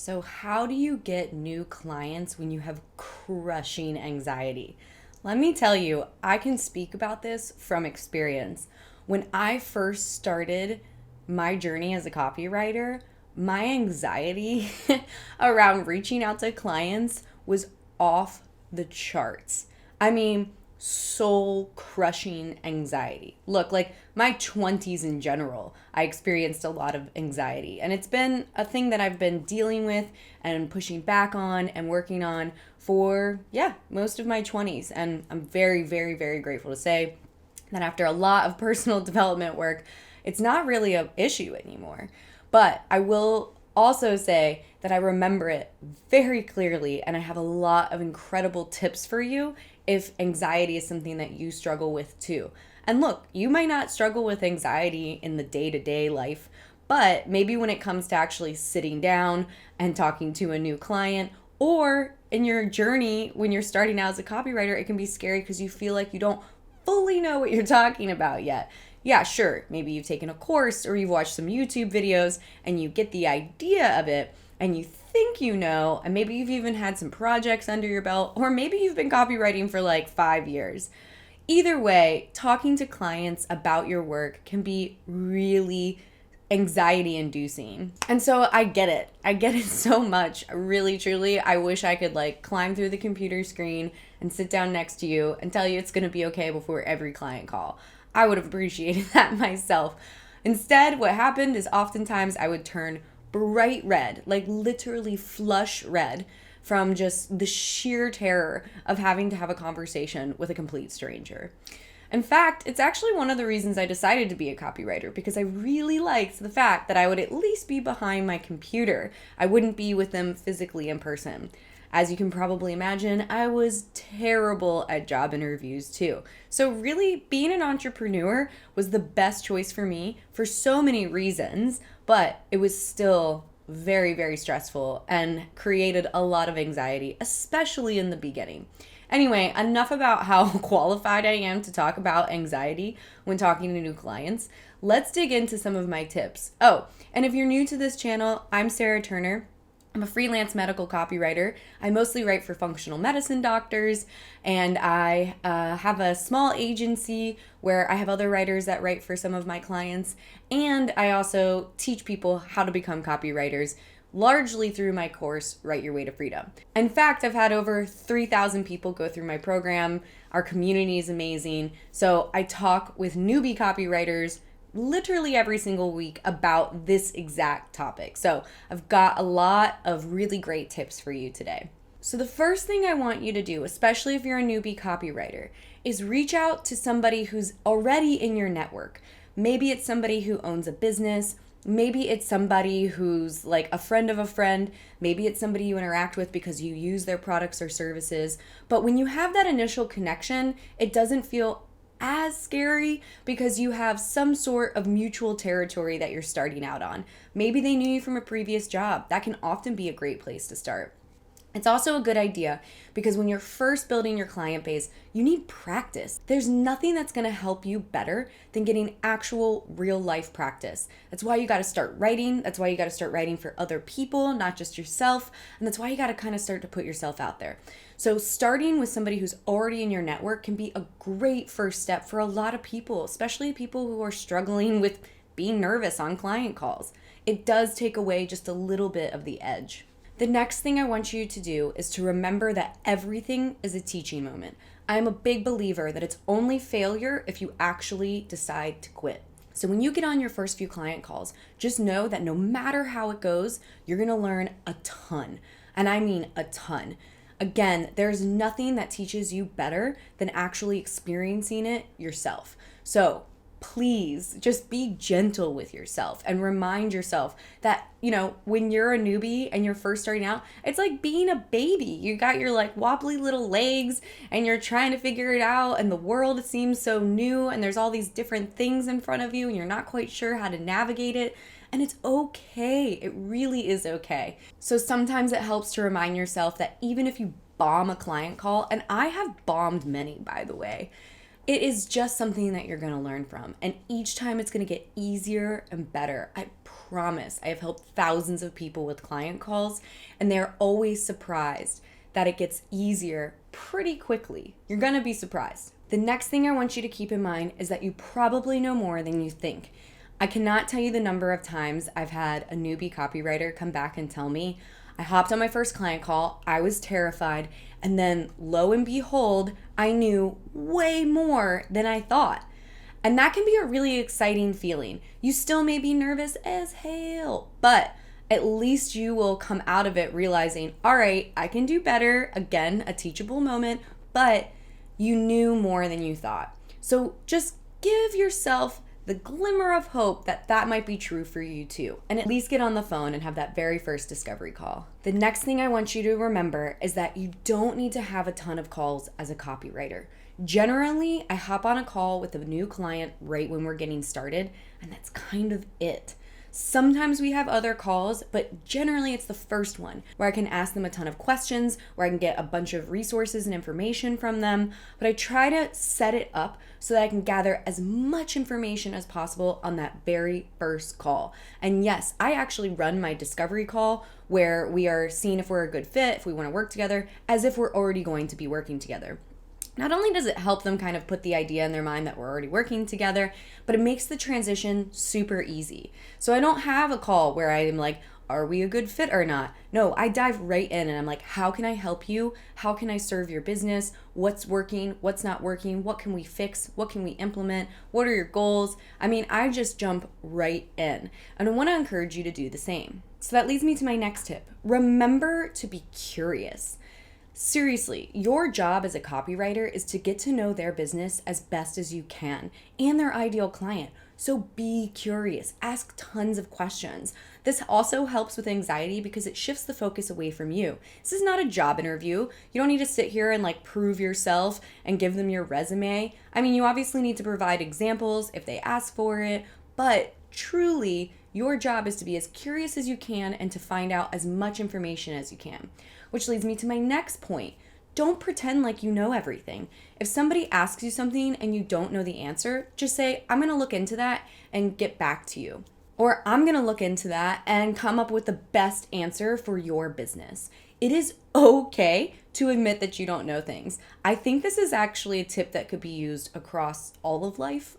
So, how do you get new clients when you have crushing anxiety? Let me tell you, I can speak about this from experience. When I first started my journey as a copywriter, my anxiety around reaching out to clients was off the charts. I mean, soul crushing anxiety. Look, like my 20s in general, I experienced a lot of anxiety, and it's been a thing that I've been dealing with and pushing back on and working on for, most of my 20s. And I'm very, very, very grateful to say that after a lot of personal development work, it's not really an issue anymore. But I will also say that I remember it very clearly, and I have a lot of incredible tips for you if anxiety is something that you struggle with too. And look, you might not struggle with anxiety in the day-to-day life, but maybe when it comes to actually sitting down and talking to a new client, or in your journey when you're starting out as a copywriter, it can be scary because you feel like you don't fully know what you're talking about yet. Yeah, sure, maybe you've taken a course or you've watched some YouTube videos and you get the idea of it and you think you know, and maybe you've even had some projects under your belt, or maybe you've been copywriting for like 5 years. Either way, talking to clients about your work can be really anxiety inducing. And so I get it. I get it so much. Really, truly, I wish I could like climb through the computer screen and sit down next to you and tell you it's going to be okay before every client call. I would have appreciated that myself. Instead, what happened is oftentimes I would turn bright red, like literally flush red, from just the sheer terror of having to have a conversation with a complete stranger. In fact, it's actually one of the reasons I decided to be a copywriter, because I really liked the fact that I would at least be behind my computer. I wouldn't be with them physically in person. As you can probably imagine, I was terrible at job interviews too. So really, being an entrepreneur was the best choice for me for so many reasons, but it was still very, very stressful and created a lot of anxiety, especially in the beginning. Anyway, enough about how qualified I am to talk about anxiety when talking to new clients. Let's dig into some of my tips. Oh, and if you're new to this channel, I'm Sarah Turner. I'm a freelance medical copywriter. I mostly write for functional medicine doctors, and I have a small agency where I have other writers that write for some of my clients, and I also teach people how to become copywriters, largely through my course, Write Your Way to Freedom. In fact, I've had over 3,000 people go through my program. Our community is amazing. So I talk with newbie copywriters literally every single week about this exact topic. So I've got a lot of really great tips for you today. So the first thing I want you to do, especially if you're a newbie copywriter, is reach out to somebody who's already in your network. Maybe it's somebody who owns a business. Maybe it's somebody who's like a friend of a friend. Maybe it's somebody you interact with because you use their products or services. But when you have that initial connection, it doesn't feel as scary because you have some sort of mutual territory that you're starting out on. Maybe they knew you from a previous job. That can often be a great place to start. It's also a good idea because when you're first building your client base, you need practice. There's nothing that's going to help you better than getting actual real life practice. That's why you got to start writing. That's why you got to start writing for other people, not just yourself. And that's why you got to kind of start to put yourself out there. So starting with somebody who's already in your network can be a great first step for a lot of people, especially people who are struggling with being nervous on client calls. It does take away just a little bit of the edge. The next thing I want you to do is to remember that everything is a teaching moment. I am a big believer that it's only failure if you actually decide to quit. So when you get on your first few client calls, just know that no matter how it goes, you're going to learn a ton. And I mean a ton. Again, there's nothing that teaches you better than actually experiencing it yourself. So please just be gentle with yourself and remind yourself that, when you're a newbie and you're first starting out, it's like being a baby. You got your like wobbly little legs and you're trying to figure it out, and the world seems so new and there's all these different things in front of you and you're not quite sure how to navigate it. And it's okay. It really is okay. So sometimes it helps to remind yourself that even if you bomb a client call, and I have bombed many, by the way, It is just something that you're going to learn from. And each time it's going to get easier and better. I promise. I have helped thousands of people with client calls, and they're always surprised that it gets easier pretty quickly. You're going to be surprised. The next thing I want you to keep in mind is that you probably know more than you think. I cannot tell you the number of times I've had a newbie copywriter come back and tell me, I hopped on my first client call, I was terrified, and then lo and behold, I knew way more than I thought. And that can be a really exciting feeling. You still may be nervous as hell, but at least you will come out of it realizing, all right, I can do better. Again, a teachable moment, but you knew more than you thought. So just give yourself the glimmer of hope that that might be true for you too, and at least get on the phone and have that very first discovery call. The next thing I want you to remember is that you don't need to have a ton of calls as a copywriter. Generally, I hop on a call with a new client right when we're getting started, and that's kind of it. Sometimes we have other calls, but generally it's the first one where I can ask them a ton of questions, where I can get a bunch of resources and information from them, but I try to set it up so that I can gather as much information as possible on that very first call. And yes, I actually run my discovery call where we are seeing if we're a good fit, if we want to work together, as if we're already going to be working together. Not only does it help them kind of put the idea in their mind that we're already working together, but it makes the transition super easy. So I don't have a call where I'm like, are we a good fit or not? No, I dive right in and I'm like, how can I help you? How can I serve your business? What's working? What's not working? What can we fix? What can we implement? What are your goals? I mean, I just jump right in. And I want to encourage you to do the same. So that leads me to my next tip. Remember to be curious. Seriously, your job as a copywriter is to get to know their business as best as you can and their ideal client. So be curious, ask tons of questions. This also helps with anxiety because it shifts the focus away from you. This is not a job interview. You don't need to sit here and prove yourself and give them your resume. I mean, you obviously need to provide examples if they ask for it, but truly, your job is to be as curious as you can and to find out as much information as you can. Which leads me to my next point. Don't pretend like you know everything. If somebody asks you something and you don't know the answer, just say, I'm going to look into that and get back to you. Or I'm going to look into that and come up with the best answer for your business. It is okay to admit that you don't know things. I think this is actually a tip that could be used across all of life.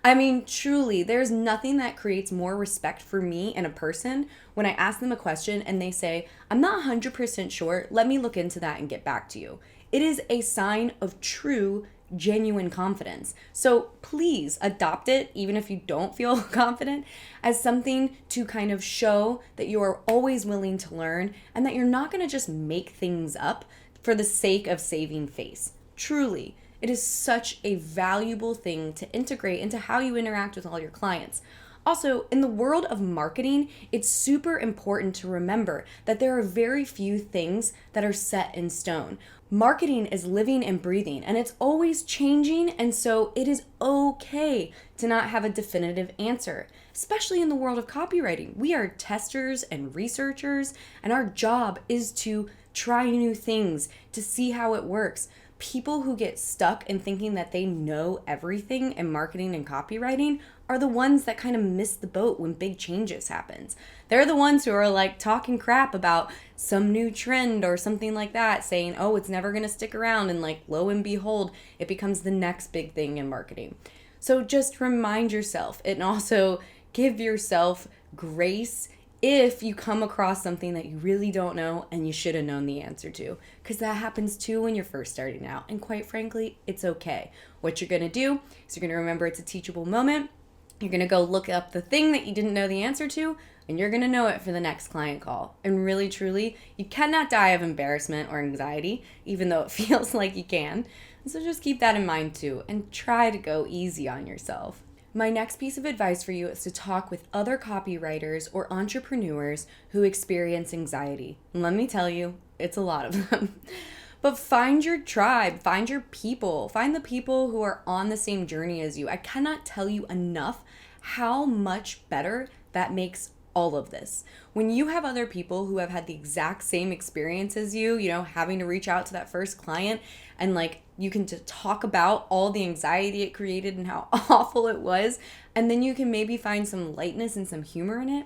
I mean, truly, there's nothing that creates more respect for me and a person when I ask them a question and they say, I'm not 100% sure, let me look into that and get back to you. It is a sign of true, genuine confidence. So please adopt it, even if you don't feel confident, as something to kind of show that you are always willing to learn and that you're not going to just make things up for the sake of saving face. Truly. It is such a valuable thing to integrate into how you interact with all your clients. Also, in the world of marketing, it's super important to remember that there are very few things that are set in stone. Marketing is living and breathing, and it's always changing, and so it is okay to not have a definitive answer, especially in the world of copywriting. We are testers and researchers, and our job is to try new things, to see how it works. People who get stuck in thinking that they know everything in marketing and copywriting are the ones that kind of miss the boat when big changes happens. They're the ones who are talking crap about some new trend or something like that, saying, oh, it's never going to stick around, and lo and behold, it becomes the next big thing in marketing. So just remind yourself and also give yourself grace if you come across something that you really don't know and you should have known the answer to, because that happens too when you're first starting out. And quite frankly, it's okay. What you're going to do is you're going to remember it's a teachable moment. You're going to go look up the thing that you didn't know the answer to, and you're going to know it for the next client call. And really, truly, you cannot die of embarrassment or anxiety, even though it feels like you can. And so just keep that in mind too, and try to go easy on yourself. My next piece of advice for you is to talk with other copywriters or entrepreneurs who experience anxiety. And let me tell you, it's a lot of them. But find your tribe, find your people, find the people who are on the same journey as you. I cannot tell you enough how much better that makes all of this. When you have other people who have had the exact same experience as you know, having to reach out to that first client and like you can talk about all the anxiety it created and how awful it was, and then you can maybe find some lightness and some humor in it.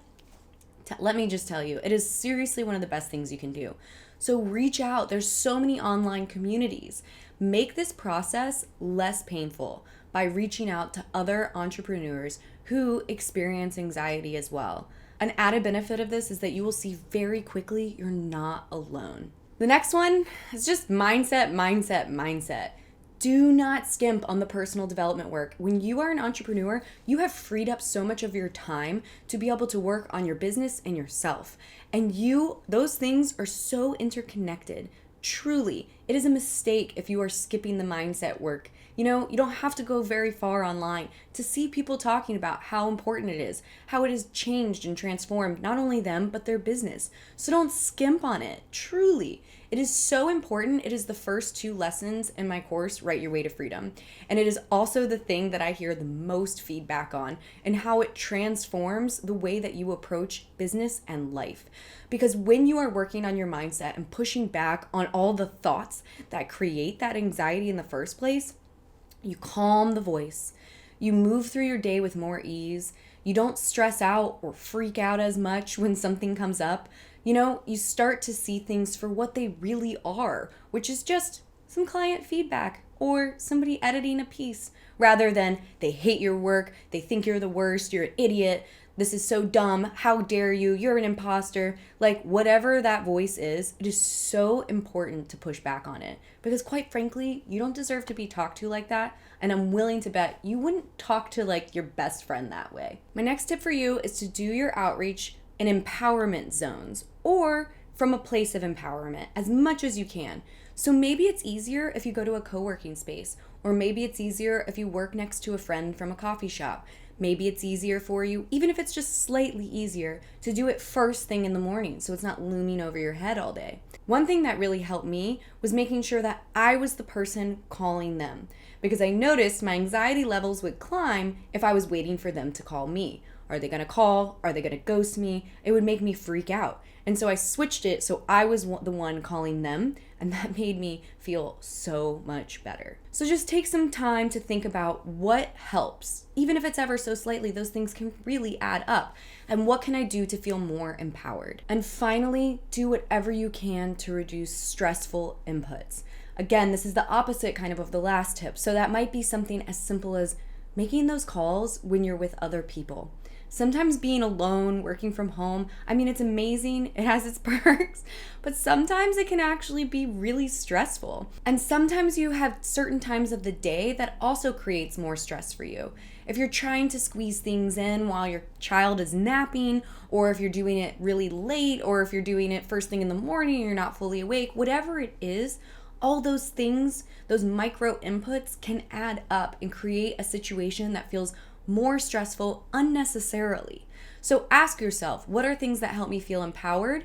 Let me just tell you, it is seriously one of the best things you can do. So reach out. There's so many online communities. Make this process less painful by reaching out to other entrepreneurs who experience anxiety as well. An added benefit of this is that you will see very quickly you're not alone. The next one is just mindset. Do not skimp on the personal development work. When you are an entrepreneur, you have freed up so much of your time to be able to work on your business and yourself. And those things are so interconnected. Truly, it is a mistake if you are skipping the mindset work. You know, you don't have to go very far online to see people talking about how important it is, how it has changed and transformed not only them, but their business. So don't skimp on it. Truly, it is so important. It is the first 2 lessons in my course, Write Your Way to Freedom. And it is also the thing that I hear the most feedback on and how it transforms the way that you approach business and life. Because when you are working on your mindset and pushing back on all the thoughts that create that anxiety in the first place, you calm the voice. You move through your day with more ease. You don't stress out or freak out as much when something comes up. You know, you start to see things for what they really are, which is just some client feedback or somebody editing a piece, rather than they hate your work, they think you're the worst, you're an idiot, this is so dumb, how dare you, you're an imposter. Like whatever that voice is, it is so important to push back on it. Because quite frankly, you don't deserve to be talked to like that. And I'm willing to bet you wouldn't talk to like your best friend that way. My next tip for you is to do your outreach in empowerment zones or from a place of empowerment as much as you can. So maybe it's easier if you go to a co-working space, or maybe it's easier if you work next to a friend from a coffee shop. Maybe it's easier for you, even if it's just slightly easier, to do it first thing in the morning so it's not looming over your head all day. One thing that really helped me was making sure that I was the person calling them, because I noticed my anxiety levels would climb if I was waiting for them to call me. Are they going to call? Are they going to ghost me? It would make me freak out. And so I switched it so I was the one calling them, and that made me feel so much better. So just take some time to think about what helps. Even if it's ever so slightly, those things can really add up. And what can I do to feel more empowered? And finally, do whatever you can to reduce stressful inputs. Again, this is the opposite kind of the last tip. So that might be something as simple as making those calls when you're with other people. Sometimes being alone, working from home, I mean, it's amazing. It has its perks, but sometimes it can actually be really stressful. And sometimes you have certain times of the day that also creates more stress for you. If you're trying to squeeze things in while your child is napping, or if you're doing it really late, or if you're doing it first thing in the morning and you're not fully awake, whatever it is, all those things, those micro inputs can add up and create a situation that feels more stressful unnecessarily. So ask yourself, what are things that help me feel empowered?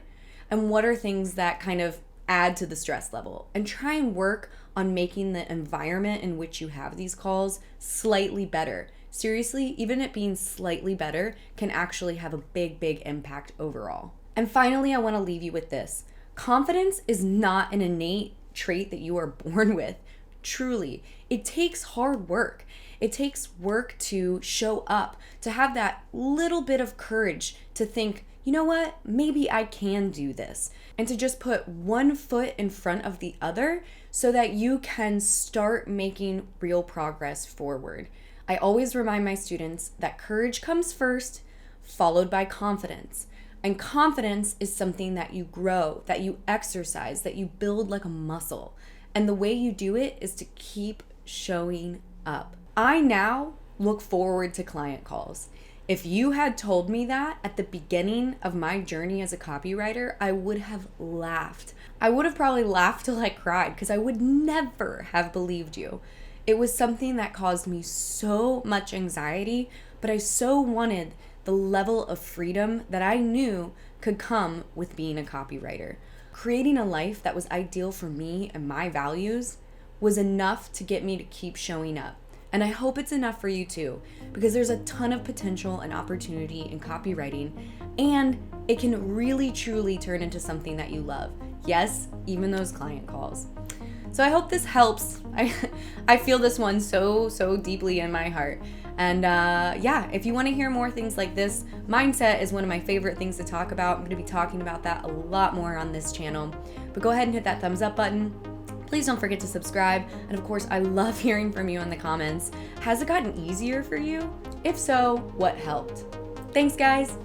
And what are things that kind of add to the stress level? And try and work on making the environment in which you have these calls slightly better. Seriously, even it being slightly better can actually have a big impact overall. And finally, I want to leave you with this. Confidence is not an innate trait that you are born with. Truly, it takes hard work. It takes work to show up, to have that little bit of courage to think, you know what, maybe I can do this. And to just put one foot in front of the other so that you can start making real progress forward. I always remind my students that courage comes first, followed by confidence. And confidence is something that you grow, that you exercise, that you build like a muscle. And the way you do it is to keep showing up. I now look forward to client calls. If you had told me that at the beginning of my journey as a copywriter, I would have laughed. I would have probably laughed till I cried because I would never have believed you. It was something that caused me so much anxiety, but I so wanted the level of freedom that I knew could come with being a copywriter. Creating a life that was ideal for me and my values was enough to get me to keep showing up. And I hope it's enough for you too, because there's a ton of potential and opportunity in copywriting, and it can really truly turn into something that you love. Yes, even those client calls. So I hope this helps. I feel this one so deeply in my heart. And if you want to hear more things like this, mindset is one of my favorite things to talk about. I'm going to be talking about that a lot more on this channel. But go ahead and hit that thumbs up button. Please don't forget to subscribe. And of course, I love hearing from you in the comments. Has it gotten easier for you? If so, what helped? Thanks, guys.